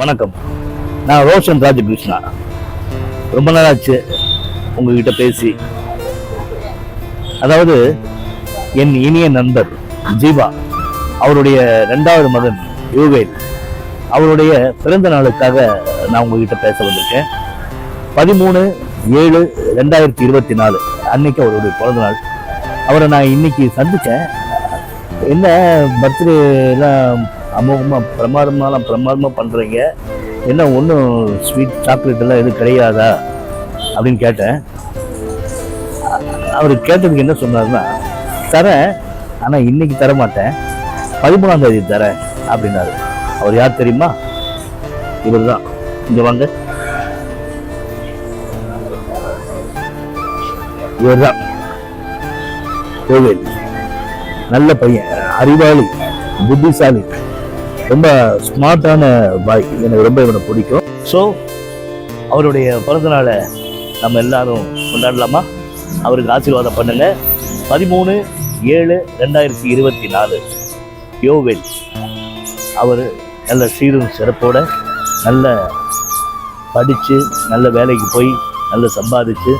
வணக்கம். நான் ரோஷன் ராஜகிருஷ்ணா. ரொம்ப நாளாச்சு உங்ககிட்ட பேசி. அதாவது என் இனிய நண்பர் ஜீவா அவருடைய 2வது மகன் யுவேல் அவருடைய பிறந்த நாளுக்காக நான் உங்ககிட்ட பேச வந்திருக்கேன். 13/7/2024 அன்னைக்கு அவருடைய பிறந்த நாள். அவரை நான் இன்னைக்கு சந்திச்சேன். என்ன பர்த்டே எல்லாம் அமோகமாக பிரமாதமாக பண்ணுறீங்க, என்ன ஒன்றும் ஸ்வீட் சாக்லேட் எல்லாம் எதுவும் கிடையாதா அப்படின்னு கேட்டேன். அவர் கேட்டதுக்கு என்ன சொன்னார்னா, தரேன், ஆனால் இன்னைக்கு தர மாட்டேன், 13ஆம் தேதி தரேன் அப்படின்னாரு. அவர் யார் தெரியுமா? இவர் தான். இங்கே வாங்க, இவர் தான் யுவேல். நல்ல பையன், அறிவாளி, புத்திசாலி, ரொம்ப ஸ்மார்ட்டான பாய். எனக்கு ரொம்ப இவனை பிடிக்கும். ஸோ அவருடைய பிறந்தநாளை நம்ம எல்லாரும் கொண்டாடலாமா? அவருக்கு ஆசீர்வாதம் பண்ணுங்க. 13/7/2024 யுவேல் அவர் நல்ல சீரும் சிறப்போட நல்ல படித்து நல்ல வேலைக்கு போய் நல்ல சம்பாதிச்சு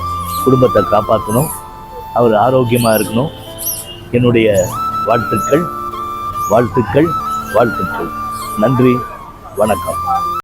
குடும்பத்தை காப்பாற்றணும். அவர் ஆரோக்கியமாக இருக்கணும். என்னுடைய வாழ்த்துக்கள் வாழ்த்துக்கள் வாழ்த்துக்கள். நன்றி, வணக்கம்.